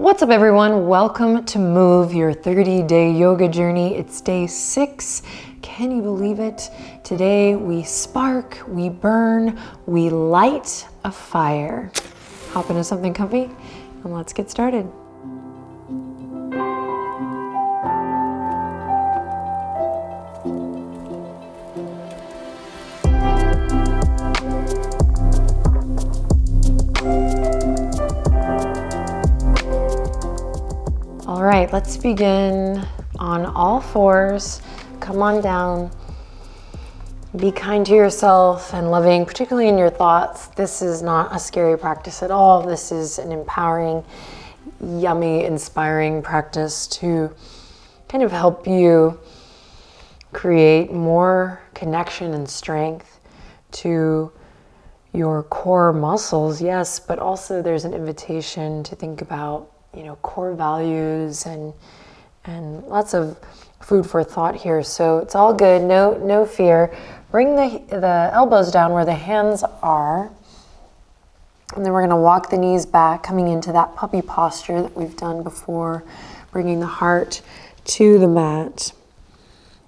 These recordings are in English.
What's up, everyone? Welcome to Move, your 30-day yoga journey. It's day 6. Can you believe it? Today we spark, we burn, we light a fire. Hop into something comfy and let's get started. All right, let's begin on all fours. Come on down. Be kind to yourself and loving, particularly in your thoughts. This is not a scary practice at all. This is an empowering, yummy, inspiring practice to kind of help you create more connection and strength to your core muscles, yes, but also there's an invitation to think about core values and lots of food for thought here. So it's all good, no fear. Bring the elbows down where the hands are. And then we're gonna walk the knees back, coming into that puppy posture that we've done before, bringing the heart to the mat.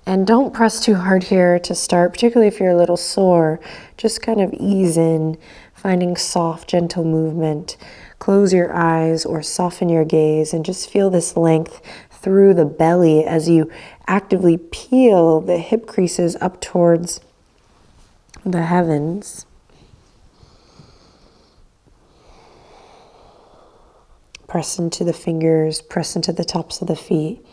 And don't press too hard here to start, particularly if you're a little sore. Just kind of ease in, finding soft, gentle movement. Close your eyes or soften your gaze and just feel this length through the belly as you actively peel the hip creases up towards the heavens. Press into the fingers, press into the tops of the feet.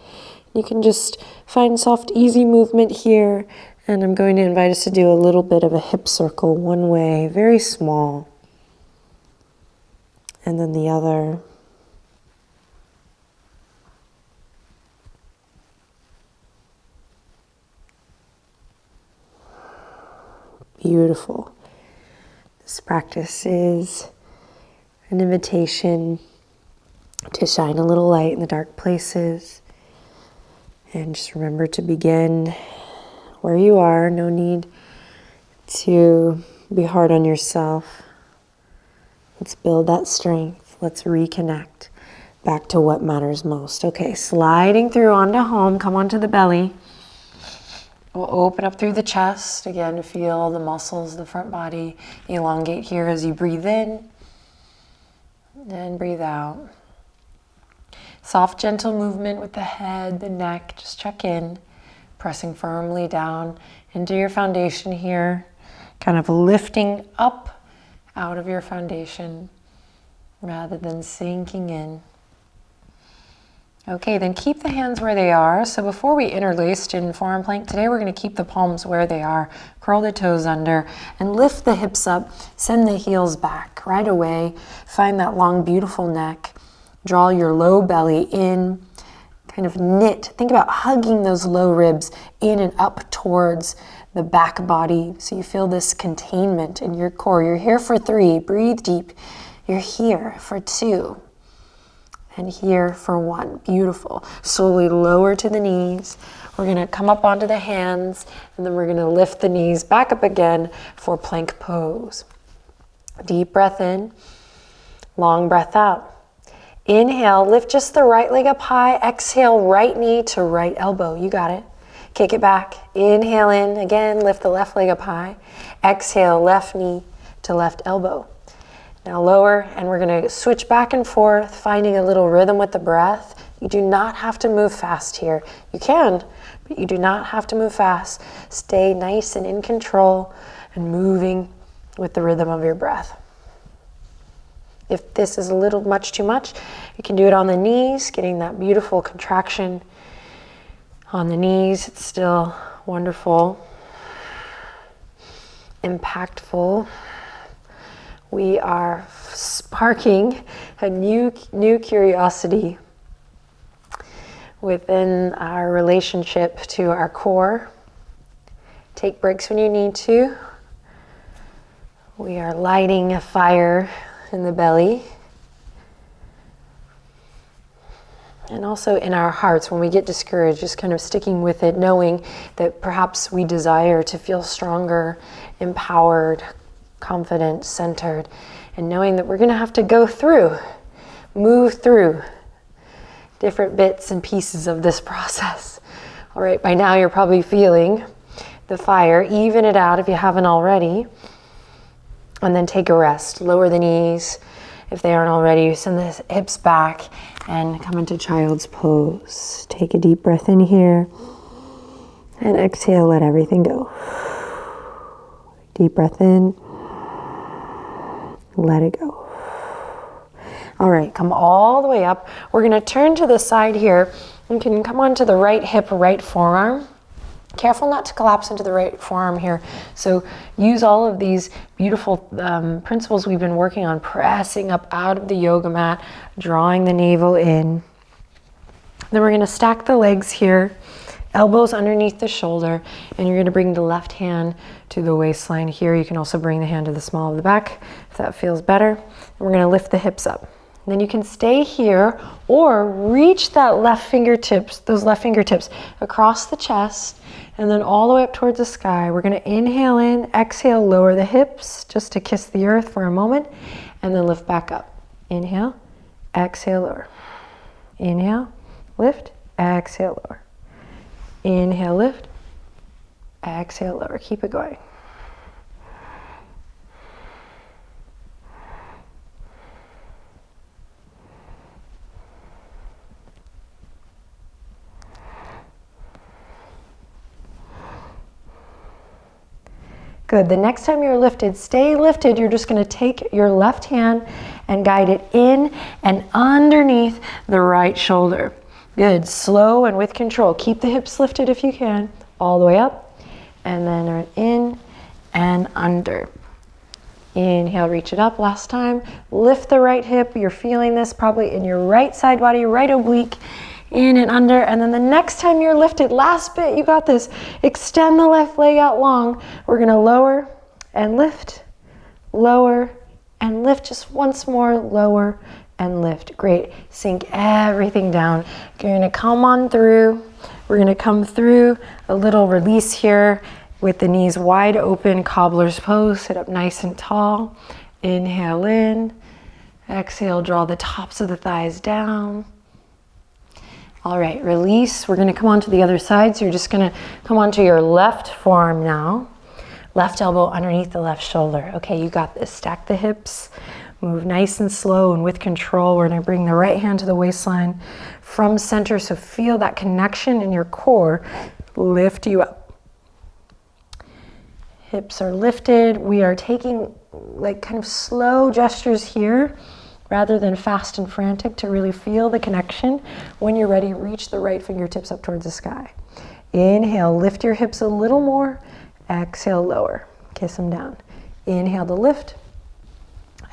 You can just find soft, easy movement here. And I'm going to invite us to do a little bit of a hip circle one way, very small. And then the other. Beautiful. This practice is an invitation to shine a little light in the dark places. And just remember to begin where you are. No need to be hard on yourself. Let's build that strength. Let's reconnect back to what matters most. Okay, sliding through onto home. Come onto the belly. We'll open up through the chest. Again, feel the muscles, the front body elongate here as you breathe in and breathe out. Soft, gentle movement with the head, the neck. Just check in, pressing firmly down into your foundation here. Kind of lifting up out of your foundation rather than sinking in. Okay, then keep the hands where they are. So before we interlace in forearm plank, today we're going to keep the palms where they are. Curl the toes under and lift the hips up. Send the heels back right away. Find that long, beautiful neck. Draw your low belly in. Kind of knit. Think about hugging those low ribs in and up towards the back body, so you feel this containment in your core. You're here for 3, breathe deep. You're here for 2, and here for 1. Beautiful. Slowly lower to the knees. We're gonna come up onto the hands, and then we're gonna lift the knees back up again for plank pose. Deep breath in, long breath out. Inhale, lift just the right leg up high. Exhale, right knee to right elbow. You got it. Kick it back. Inhale in. Again, lift the left leg up high. Exhale, left knee to left elbow. Now lower, and we're going to switch back and forth, finding a little rhythm with the breath. You do not have to move fast here. You can, but you do not have to move fast. Stay nice and in control and moving with the rhythm of your breath. If this is a little much too much, you can do it on the knees, getting that beautiful contraction on the knees. It's still wonderful, impactful. We are sparking a new curiosity within our relationship to our core. Take breaks when you need to. We are lighting a fire in the belly. And also in our hearts, when we get discouraged, just kind of sticking with it, knowing that perhaps we desire to feel stronger, empowered, confident, centered, and knowing that we're going to have to go through, move through different bits and pieces of this process. All right, by now you're probably feeling the fire. Even it out if you haven't already. And then take a rest. Lower the knees if they aren't already. Send the hips back and come into child's pose. Take a deep breath in here and exhale, let everything go. Deep breath in, let it go. All right, come all the way up. We're gonna turn to the side here. You can come onto the right hip, right forearm. Careful not to collapse into the right forearm here. So use all of these beautiful principles we've been working on, pressing up out of the yoga mat, drawing the navel in. Then we're gonna stack the legs here, elbows underneath the shoulder, and you're gonna bring the left hand to the waistline here. You can also bring the hand to the small of the back if that feels better. And we're gonna lift the hips up. And then you can stay here or reach that left fingertips, those left fingertips across the chest and then all the way up towards the sky. We're gonna inhale in, exhale, lower the hips just to kiss the earth for a moment and then lift back up. Inhale, exhale, lower. Inhale, lift, exhale, lower. Inhale, lift, exhale, lower. Keep it going. Good, the next time you're lifted, stay lifted. You're just gonna take your left hand and guide it in and underneath the right shoulder. Good, slow and with control. Keep the hips lifted if you can, all the way up. And then in and under. Inhale, reach it up, last time. Lift the right hip, you're feeling this probably in your right side body, right oblique. In and under, and then the next time you're lifted, last bit, you got this. Extend the left leg out long. We're gonna lower and lift, lower and lift. Just once more, lower and lift. Great, sink everything down. You're gonna come on through. We're gonna come through a little release here with the knees wide open, cobbler's pose. Sit up nice and tall. Inhale in, exhale, draw the tops of the thighs down. All right, release. We're gonna come onto the other side. So you're just gonna come onto your left forearm now. Left elbow underneath the left shoulder. Okay, you got this. Stack the hips. Move nice and slow and with control. We're gonna bring the right hand to the waistline from center. So feel that connection in your core. Lift you up. Hips are lifted. We are taking like kind of slow gestures here, rather than fast and frantic, to really feel the connection. When you're ready, reach the right fingertips up towards the sky. Inhale, lift your hips a little more. Exhale, lower. Kiss them down. Inhale to lift.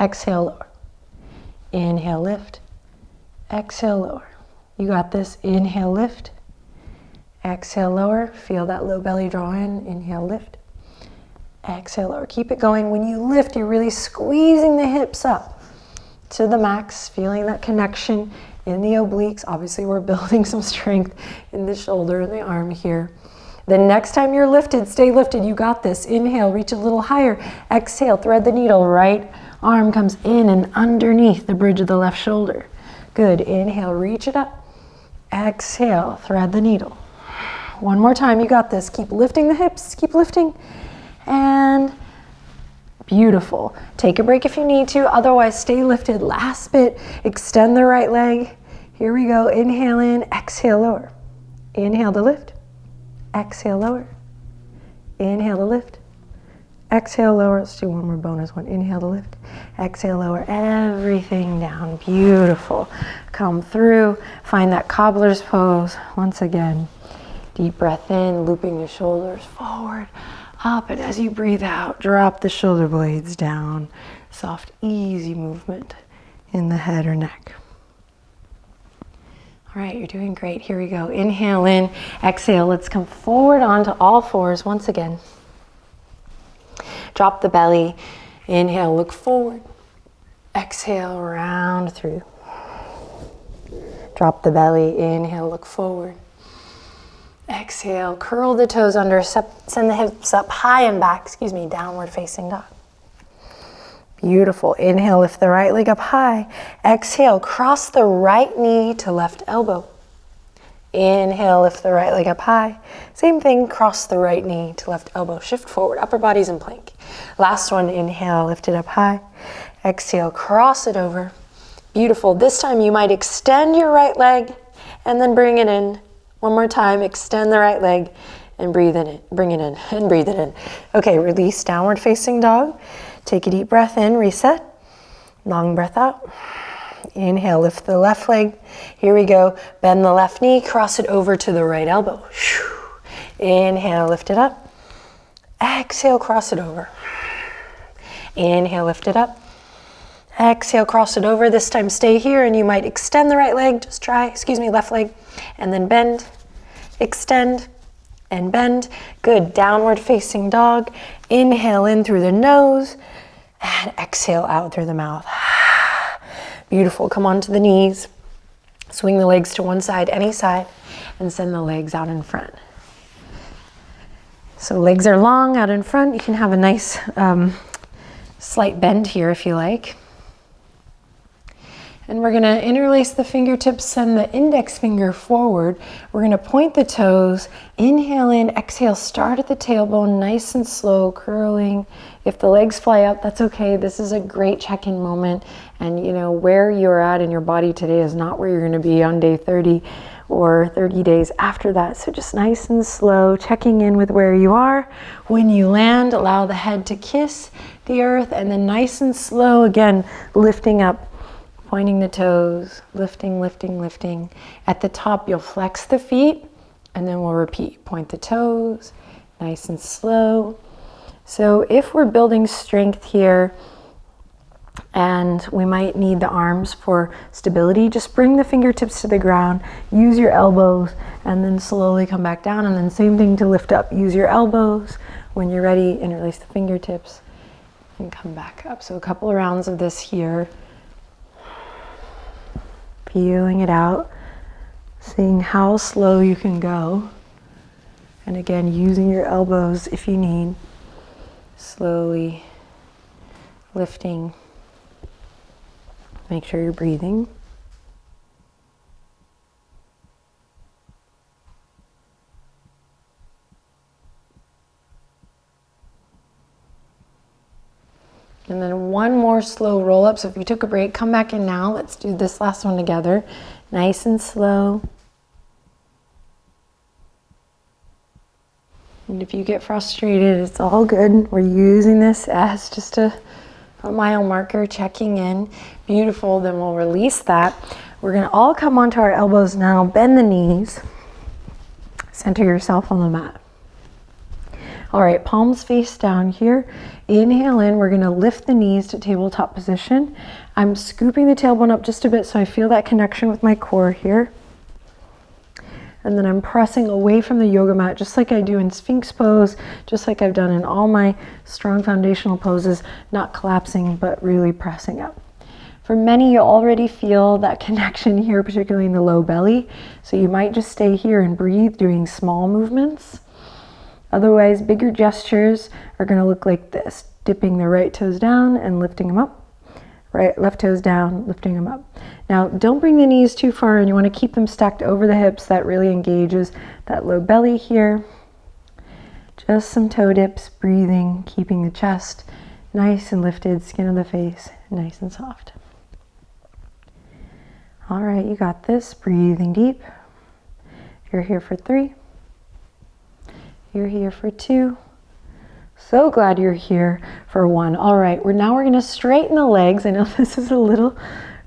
Exhale, lower. Inhale, lift. Exhale, lower. You got this. Inhale, lift. Exhale, lower. Feel that low belly draw in. Inhale, lift. Exhale, lower. Keep it going. When you lift, you're really squeezing the hips up to the max, feeling that connection in the obliques. Obviously, we're building some strength in the shoulder and the arm here. The next time you're lifted, stay lifted. You got this. Inhale, reach a little higher. Exhale, thread the needle. Right arm comes in and underneath the bridge of the left shoulder. Good. Inhale, reach it up. Exhale, thread the needle. One more time. You got this. Keep lifting the hips. Keep lifting. And beautiful. Take a break if you need to, otherwise stay lifted. Last bit, extend the right leg. Here we go, inhale in, exhale, lower. Inhale to lift, exhale, lower. Inhale to lift, exhale, lower. Let's do one more bonus one. Inhale to lift, exhale, lower. Everything down, beautiful. Come through, find that cobbler's pose. Once again, deep breath in, looping the shoulders forward, up, and as you breathe out, drop the shoulder blades down. Soft, easy movement in the head or neck. All right, you're doing great. Here we go. Inhale in, exhale. Let's come forward onto all fours once again. Drop the belly. Inhale, look forward. Exhale, round through. Drop the belly. Inhale, look forward. Exhale, curl the toes under, send the hips up high and back, downward facing dog. Beautiful. Inhale, lift the right leg up high. Exhale, cross the right knee to left elbow. Inhale, lift the right leg up high. Same thing, cross the right knee to left elbow. Shift forward, upper body's in plank. Last one, inhale, lift it up high. Exhale, cross it over. Beautiful. This time you might extend your right leg and then bring it in. One more time, extend the right leg and breathe in it. Bring it in and breathe it in. Okay, release, downward facing dog. Take a deep breath in, reset. Long breath out. Inhale, lift the left leg. Here we go. Bend the left knee, cross it over to the right elbow. Inhale, lift it up. Exhale, cross it over. Inhale, lift it up. Exhale, cross it over. This time stay here and you might extend the right leg. Just try, left leg. And then bend, extend, and bend. Good, downward facing dog. Inhale in through the nose and exhale out through the mouth. Beautiful, come onto the knees. Swing the legs to one side, any side, and send the legs out in front. So legs are long out in front. You can have a nice slight bend here if you like. And we're gonna interlace the fingertips, send the index finger forward. We're gonna point the toes, inhale in, exhale, start at the tailbone, nice and slow, curling. If the legs fly out, that's okay. This is a great check-in moment. And you know, where you're at in your body today is not where you're gonna be on day 30 or 30 days after that. So just nice and slow, checking in with where you are. When you land, allow the head to kiss the earth, and then nice and slow, again, lifting up. Pointing the toes, lifting, lifting, lifting. At the top, you'll flex the feet, and then we'll repeat. Point the toes, nice and slow. So if we're building strength here, and we might need the arms for stability, just bring the fingertips to the ground, use your elbows, and then slowly come back down, and then same thing to lift up. Use your elbows. When you're ready, interlace the fingertips, and come back up. So a couple of rounds of this here. Feeling it out, seeing how slow you can go. And again, using your elbows if you need. Slowly lifting. Make sure you're breathing. And then one more slow roll up. So if you took a break, come back in now. Let's do this last one together. Nice and slow. And if you get frustrated, it's all good. We're using this as just a mile marker, checking in. Beautiful, then we'll release that. We're gonna all come onto our elbows now, bend the knees. Center yourself on the mat. All right, palms face down here. Inhale in, we're gonna lift the knees to tabletop position. I'm scooping the tailbone up just a bit so I feel that connection with my core here. And then I'm pressing away from the yoga mat just like I do in Sphinx pose, just like I've done in all my strong foundational poses, not collapsing, but really pressing up. For many, you already feel that connection here, particularly in the low belly. So you might just stay here and breathe, doing small movements. Otherwise, bigger gestures are gonna look like this, dipping the right toes down and lifting them up. Right, left toes down, lifting them up. Now, don't bring the knees too far, and you wanna keep them stacked over the hips. That really engages that low belly here. Just some toe dips, breathing, keeping the chest nice and lifted, skin of the face nice and soft. All right, you got this. Breathing deep. You're here for 3. You're here for 2. So glad you're here for 1. All right, we're gonna straighten the legs. I know this is a little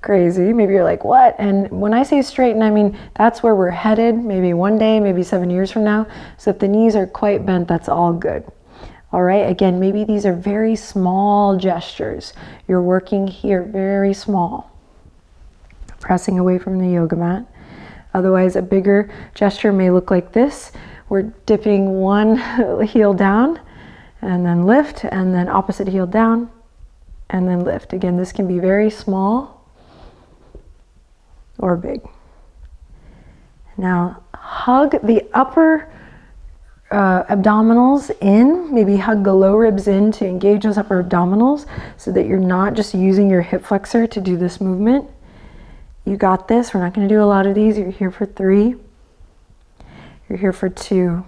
crazy. Maybe you're like, what? And when I say straighten, I mean, that's where we're headed. Maybe one day, maybe 7 years from now. So if the knees are quite bent, that's all good. All right, again, maybe these are very small gestures. You're working here, very small. Pressing away from the yoga mat. Otherwise, a bigger gesture may look like this. We're dipping one heel down and then lift, and then opposite heel down and then lift. Again, this can be very small or big. Now hug the upper abdominals in, maybe hug the low ribs in to engage those upper abdominals so that you're not just using your hip flexor to do this movement. You got this. We're not going to do a lot of these. You're here for 3. You're here for 2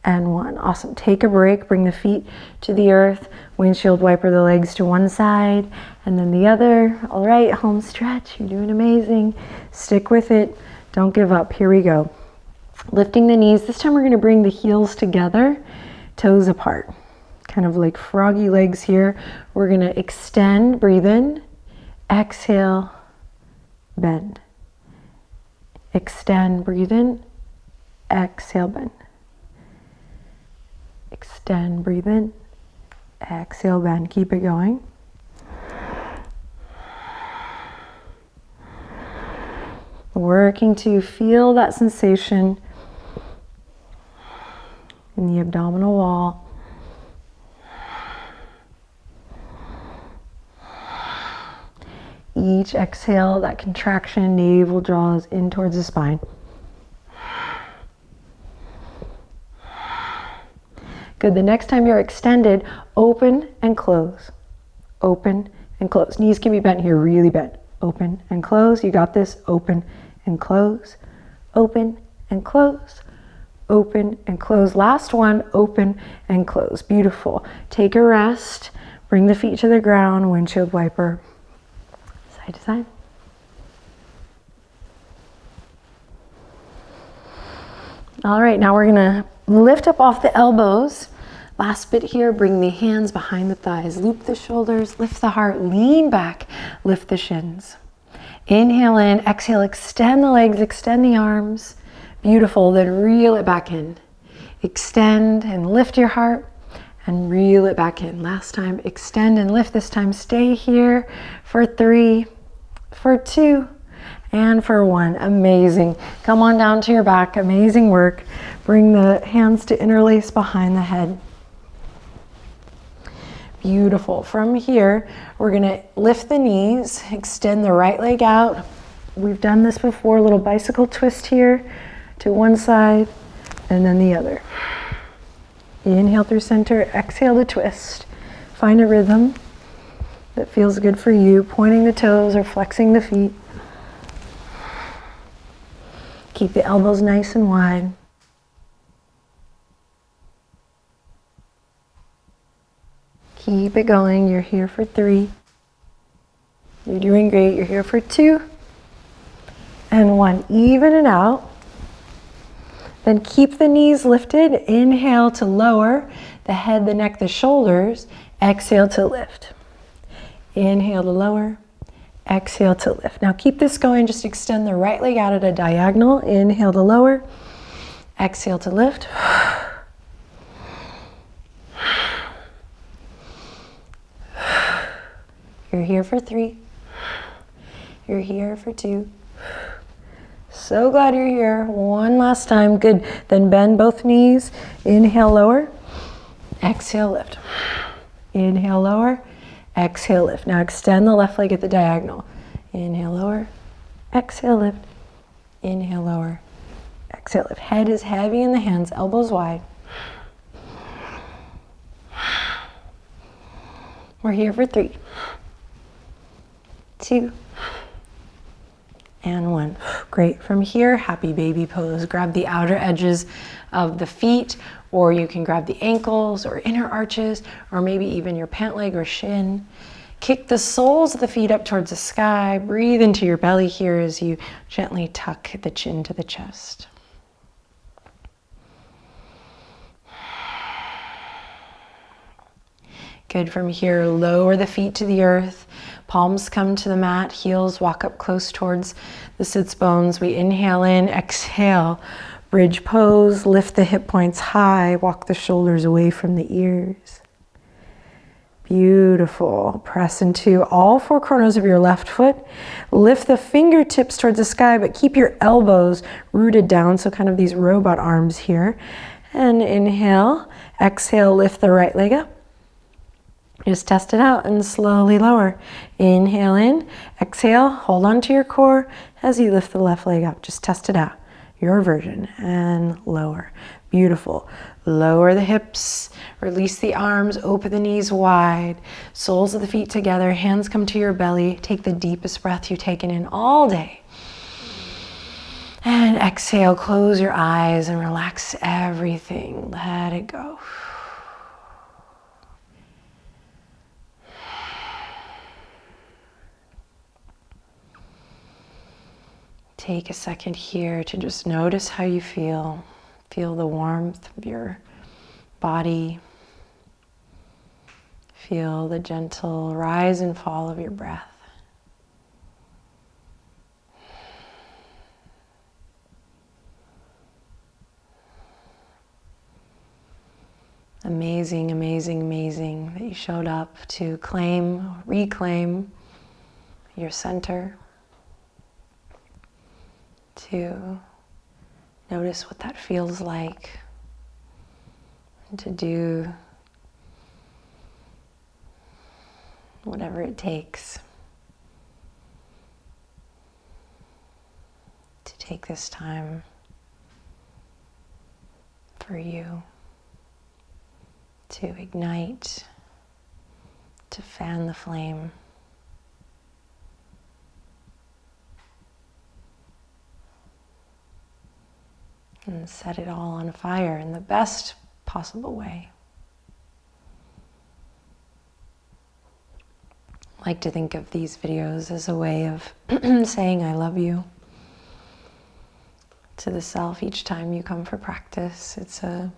and 1. Awesome. Take a break. Bring the feet to the earth. Windshield wiper the legs to one side and then the other. All right, home stretch. You're doing amazing. Stick with it. Don't give up. Here we go. Lifting the knees. This time we're going to bring the heels together, toes apart. Kind of like froggy legs here. We're going to extend, breathe in, exhale, bend. Extend, breathe in, exhale, bend. Extend, breathe in, exhale, bend. Keep it going. Working to feel that sensation in the abdominal wall. Each exhale, that contraction, navel draws in towards the spine. Good. The next time you're extended, open and close. Open and close. Knees can be bent here, really bent. Open and close. You got this. Open and close. Open and close. Open and close. Last one, open and close. Beautiful. Take a rest. Bring the feet to the ground. Windshield wiper. Side to side. All right, now we're gonna lift up off the elbows. Last bit here, bring the hands behind the thighs. Loop the shoulders, lift the heart, lean back, lift the shins. Inhale in, exhale, extend the legs, extend the arms. Beautiful, then reel it back in. Extend and lift your heart and reel it back in. Last time, extend and lift. This time, stay here for 3, for 2, and for 1. Amazing. Come on down to your back. Amazing work. Bring the hands to interlace behind the head. Beautiful. From here, we're gonna lift the knees, extend the right leg out. We've done this before, a little bicycle twist here to one side and then the other. Inhale through center, exhale to twist. Find a rhythm that feels good for you, pointing the toes or flexing the feet. Keep the elbows nice and wide. Keep it going. You're here for 3. You're doing great. You're here for 2 and 1. Even it out. Then keep the knees lifted. Inhale to lower the head, the neck, the shoulders. Exhale to lift. Inhale to lower. Exhale to lift. Now keep this going. Just extend the right leg out at a diagonal. Inhale to lower. Exhale to lift. You're here for 3. You're here for 2. So glad you're here. One last time. Good. Then bend both knees. Inhale, lower. Exhale, lift. Inhale, lower. Exhale, lift. Now extend the left leg at the diagonal. Inhale, lower. Exhale, lift. Inhale, lower. Exhale, lift. Head is heavy in the hands, elbows wide. We're here for 3, 2, and 1. Great. From here, happy baby pose. Grab the outer edges of the feet, or you can grab the ankles or inner arches, or maybe even your pant leg or shin. Kick the soles of the feet up towards the sky. Breathe into your belly here as you gently tuck the chin to the chest. Good. From here, lower the feet to the earth. Palms come to the mat, heels walk up close towards the sits bones. We inhale in, exhale, bridge pose, lift the hip points high, walk the shoulders away from the ears. Beautiful. Press into all 4 corners of your left foot. Lift the fingertips towards the sky, but keep your elbows rooted down, so kind of these robot arms here. And inhale, exhale, lift the right leg up. Just test it out and slowly lower. Inhale in, exhale, hold on to your core as you lift the left leg up. Just test it out. your version, and lower. Beautiful. Lower the hips, release the arms, open the knees wide, soles of the feet together, hands come to your belly. Take the deepest breath you've taken in all day. And exhale, close your eyes and relax everything. Let it go. Take a second here to just notice how you feel. Feel the warmth of your body. Feel the gentle rise and fall of your breath. Amazing, amazing, amazing that you showed up to claim, reclaim your center. To notice what that feels like. And to do whatever it takes to take this time for you to ignite, to fan the flame. And set it all on fire in the best possible way. I like to think of these videos as a way of saying I love you to the self each time you come for practice. It's a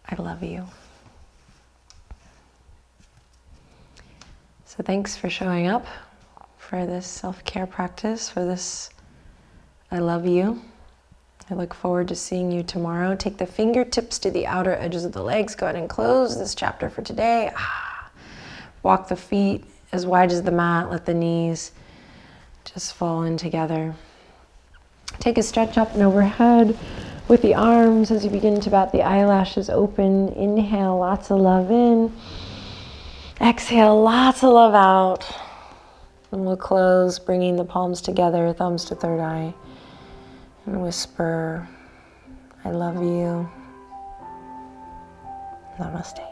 I love you. So thanks for showing up for this self-care practice, for this I love you. I look forward to seeing you tomorrow. Take the fingertips to the outer edges of the legs. Go ahead and close this chapter for today. Walk the feet as wide as the mat. Let the knees just fall in together. Take a stretch up and overhead with the arms as you begin to bat the eyelashes open. Inhale, lots of love in. Exhale, lots of love out. And we'll close, bringing the palms together, thumbs to third eye. And whisper, I love you. Namaste.